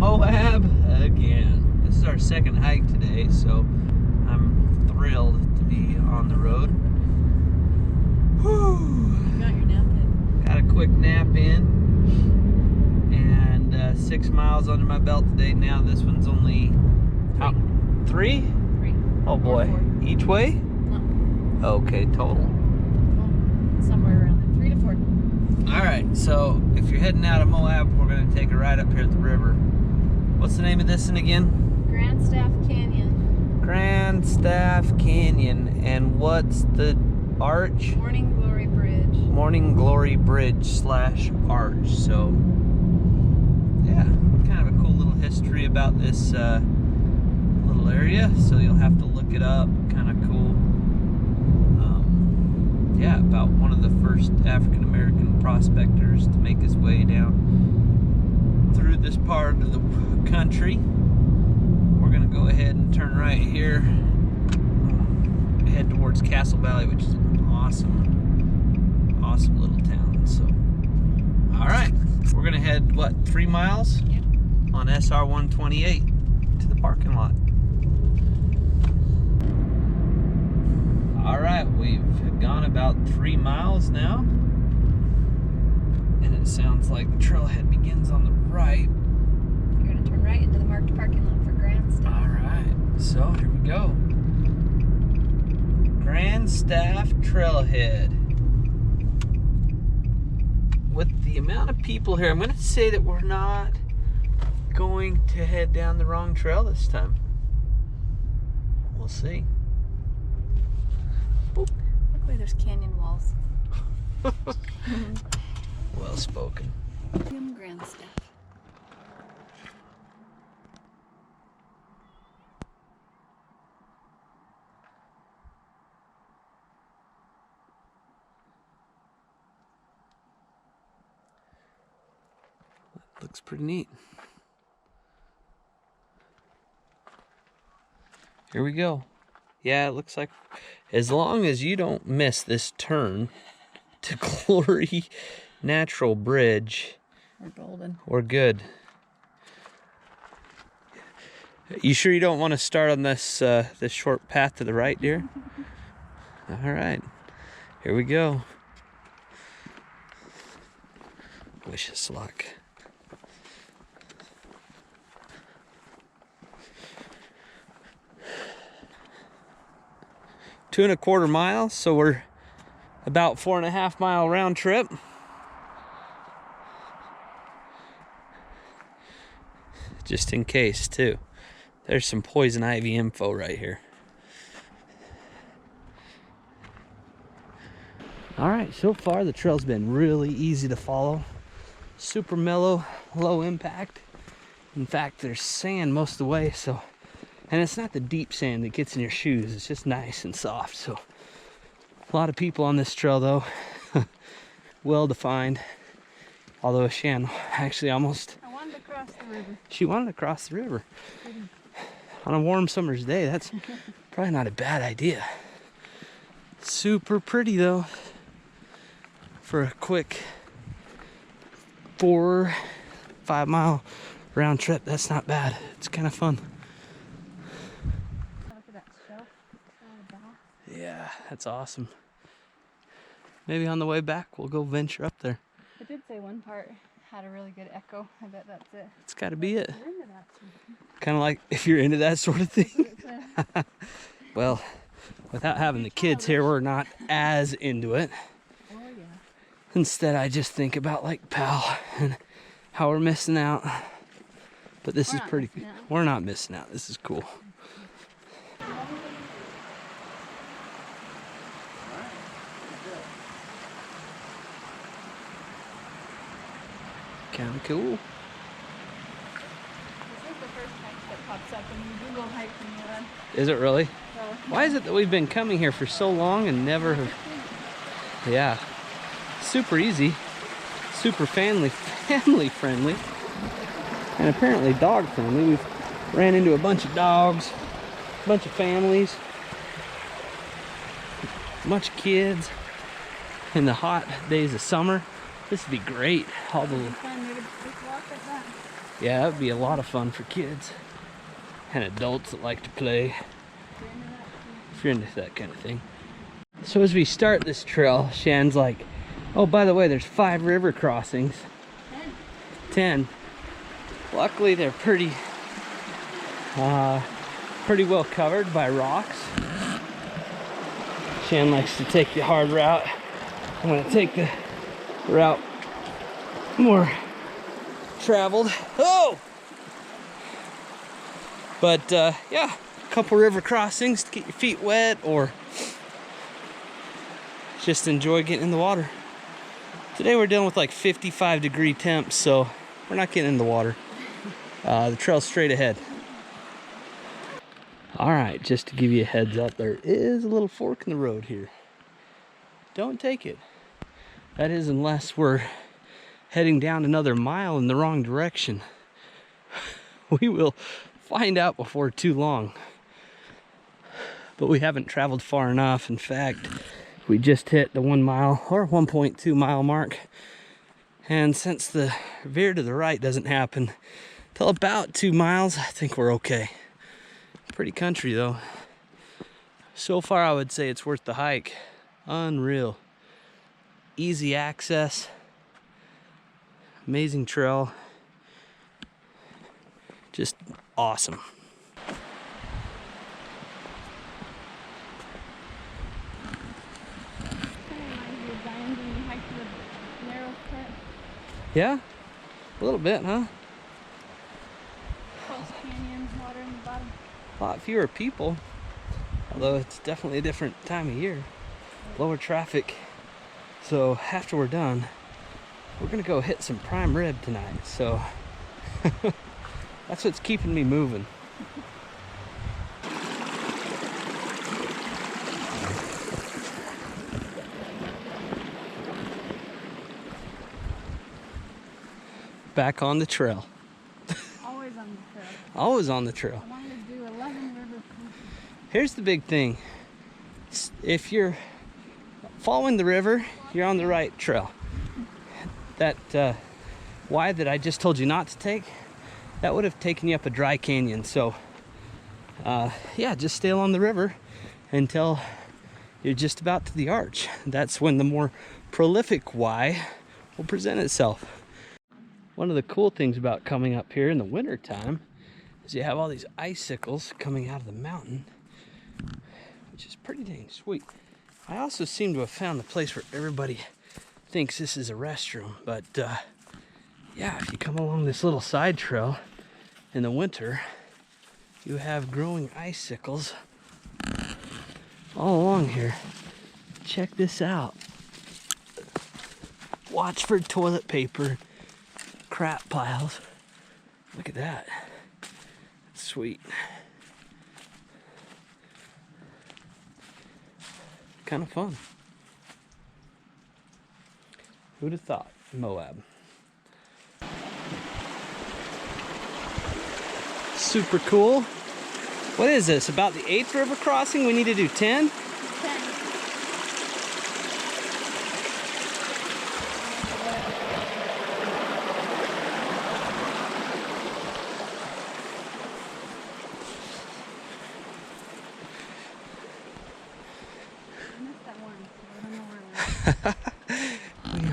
Moab again. This is our second hike today, so I'm thrilled to be on the road. Whew. You got your nap in. Got a quick nap in, and 6 miles under my belt today. Now this one's only three? Oh boy, each way? No. Okay, total. Somewhere around there, 3 to 4. All right, so if you're heading out of Moab, we're gonna take a ride up here at the river. What's the name of this one again? Grand Staff Canyon. Grand Staff Canyon. And what's the arch? Morning Glory Bridge. Morning Glory Bridge slash arch. So yeah, kind of a cool little history about this little area. So you'll have to look it up. Kind of cool. Yeah, about one of the first African-American prospectors to make his way down through this part of the country. We're gonna go ahead and turn right here, head towards Castle Valley, which is an awesome little town. So, all right, we're gonna head, what, 3 miles? Yep. On SR 128 to the parking lot. All right, we've gone about 3 miles now, and it sounds like the trailhead begins on the right. You're gonna turn right into the marked parking lot for Grand Staff. All right, so here we go. Grand Staff Trailhead. With the amount of people here, I'm going to say that we're not going to head down the wrong trail this time. We'll see. Look where there's canyon walls. Well spoken. Grand Staff. Looks pretty neat. Here we go. Yeah, it looks like, as long as you don't miss this turn to Glory Natural Bridge, We're golden. we're good. You sure you don't want to start on this this short path to the right, dear? All right, here we go. Wish us luck. 2¼ miles, so we're about 4.5 mile round trip. Just in case, too. There's some poison ivy info right here. All right, so far the trail's been really easy to follow. Super mellow, low impact. In fact, there's sand most of the way, so, and it's not the deep sand that gets in your shoes. It's just nice and soft. So a lot of people on this trail, though. Well defined. Although Shan actually almost... I wanted to cross the river. She wanted to cross the river. On a warm summer's day, that's probably not a bad idea. Super pretty, though. For a quick 4-5 mile round trip, that's not bad. It's kind of fun. Look at that shelf. Yeah, that's awesome. Maybe on the way back, we'll go venture up there. It did say one part had a really good echo. I bet that's it. It's got to be it. We're into that sort of thing. Kind of like if you're into that sort of thing. Well, without having the kids here, we're not as into it. Oh, yeah. Instead, I just think about like Pal and how we're missing out. But this is pretty good. We're not missing out. This is cool. Kind of cool. This is the first hike that pops up when you Google hike when you run. Is it really? So, Why is it that we've been coming here for so long and never have... Yeah. Super easy. Super family friendly. And apparently dog friendly. We've ran into a bunch of dogs, a bunch of families, a bunch of kids in the hot days of summer. This would be great. All the... fun, maybe just walk like that. Yeah, that would be a lot of fun for kids and adults that like to play, if you're into that kind of thing. So as we start this trail, Shan's like, oh, by the way, there's 5 river crossings. 10. Luckily, they're pretty well covered by rocks. Shan likes to take the hard route. I'm gonna take the route more traveled. Oh! But yeah, a couple river crossings to get your feet wet or just enjoy getting in the water. Today we're dealing with like 55-degree temps, so we're not getting in the water. The trail's straight ahead. All right, just to give you a heads up, there is a little fork in the road here. Don't take it. That is unless we're heading down another mile in the wrong direction. We will find out before too long. But we haven't traveled far enough. In fact, we just hit the 1 mile or 1.2 mile mark. And since the veer to the right doesn't happen till about 2 miles, I think we're okay. Pretty country though. So far I would say it's worth the hike. Unreal. Easy access. Amazing trail. Just awesome. Yeah? A little bit, huh? Close canyons, water in the bottom. A lot fewer people. Although it's definitely a different time of year. Lower traffic. So after we're done, we're gonna go hit some prime rib tonight. So that's what's keeping me moving. Back on the trail. Always on the trail. Always on the trail. I wanted to do 11 river crossings. Here's the big thing. If you're following the river, you're on the right trail. That Y that I just told you not to take, that would have taken you up a dry canyon. So yeah, just stay along the river until you're just about to the arch. That's when the more prolific Y will present itself. One of the cool things about coming up here in the winter time is you have all these icicles coming out of the mountain, which is pretty dang sweet. I also seem to have found the place where everybody thinks this is a restroom, but yeah, if you come along this little side trail in the winter, you have growing icicles all along here. Check this out. Watch for toilet paper, crap piles. Look at that. Sweet. Kind of fun. Who'd have thought? Moab. Super cool. What is this? About the 8th river crossing? We need to do 10? 10.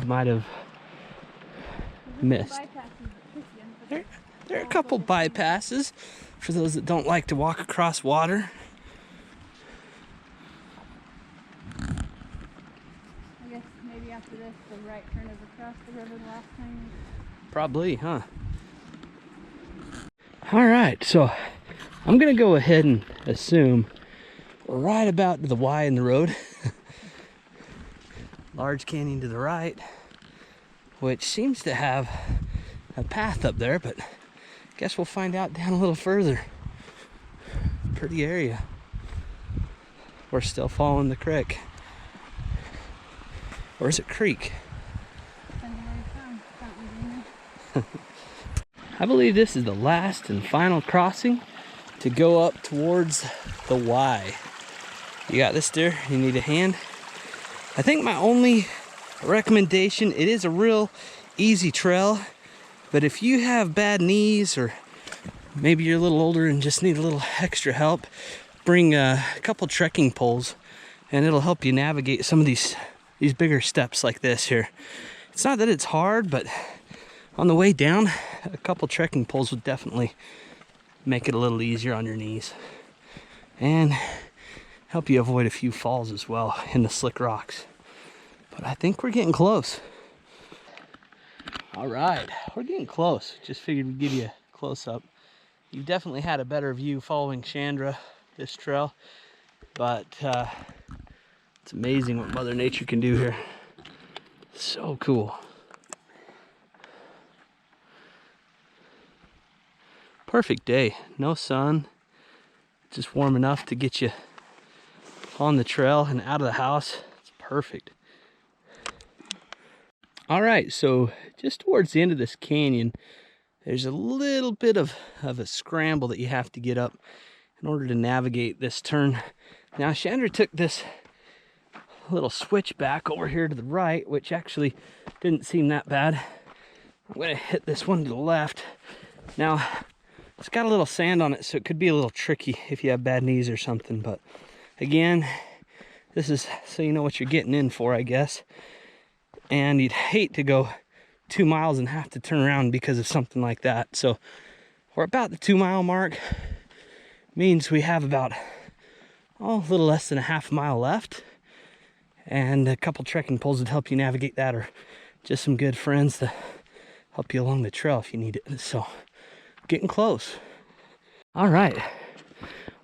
We might have missed. There are a couple bypasses for those that don't like to walk across water. I guess maybe after this, the right turn is across the river the last time. Probably, huh? All right, so I'm gonna go ahead and assume we're right about to the Y in the road. Large canyon to the right, which seems to have a path up there, but guess we'll find out down a little further. Pretty area. We're still following the creek. Or is it creek? I believe this is the last and final crossing to go up towards the Y. You got this there? You need a hand? I think my only recommendation, it is a real easy trail, But if you have bad knees, or maybe you're a little older and just need a little extra help, bring a couple trekking poles, and it'll help you navigate some of these bigger steps like this here. It's not that it's hard, but on the way down, a couple trekking poles would definitely make it a little easier on your knees and help you avoid a few falls as well in the slick rocks. But I think we're getting close. All right, we're getting close. Just figured we'd give you a close-up. You've definitely had a better view following Chandra this trail, but it's amazing what Mother Nature can do here. So cool. Perfect day, no sun, just warm enough to get you on the trail and out of the house. It's perfect. All right, so just towards the end of this canyon, there's a little bit of a scramble that you have to get up in order to navigate this turn. Now, Chandra took this little switchback over here to the right, which actually didn't seem that bad. I'm gonna hit this one to the left. Now, it's got a little sand on it, so it could be a little tricky if you have bad knees or something, but again, this is so you know what you're getting in for, I guess. And you'd hate to go 2 miles and have to turn around because of something like that. So we're about the 2 mile mark. Means we have about a little less than a half mile left, and a couple trekking poles would help you navigate that, or just some good friends to help you along the trail if you need it. So getting close. All right,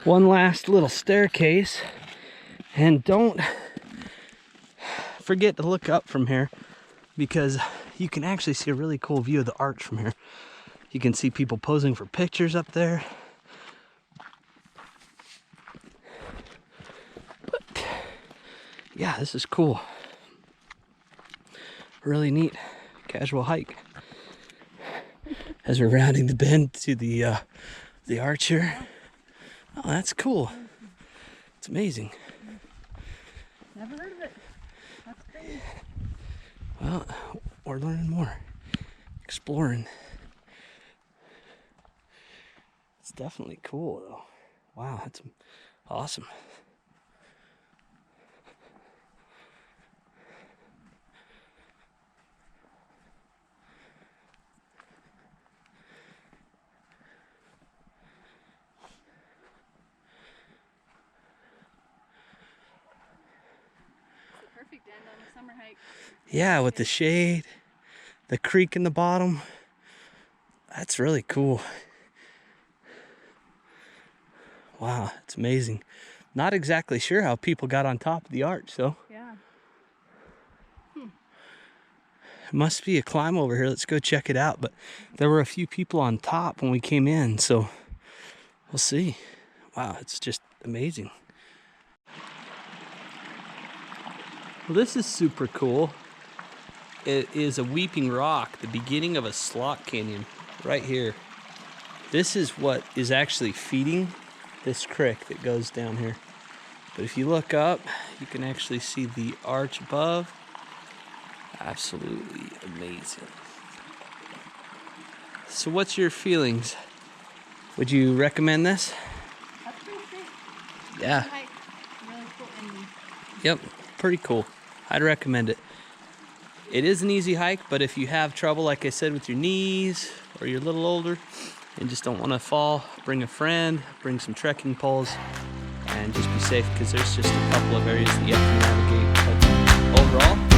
one last little staircase, and don't forget to look up from here, because you can actually see a really cool view of the arch from here. You can see people posing for pictures up there. But yeah, this is cool. Really neat casual hike as we're rounding the bend to the arch here. Oh, that's cool. It's amazing. Never heard of it. That's crazy. Well, we're learning more, exploring. It's definitely cool though. Wow, that's awesome. Perfect end on a summer hike. Yeah, with the shade, the creek in the bottom. That's really cool. Wow, it's amazing. Not exactly sure how people got on top of the arch, though. Yeah. It must be a climb over here. Let's go check it out. But there were a few people on top when we came in, so we'll see. Wow, it's just amazing. Well, this is super cool. It is a weeping rock, the beginning of a slot canyon right here. This is what is actually feeding this creek that goes down here. But if you look up, you can actually see the arch above. Absolutely amazing. So what's your feelings? Would you recommend this? That's pretty sweet. Yeah. Hike. Really cool ending. Yep, pretty cool. I'd recommend it. It is an easy hike, but if you have trouble, like I said, with your knees, or you're a little older and just don't want to fall, bring a friend, bring some trekking poles, and just be safe, because there's just a couple of areas that you have to navigate. But overall,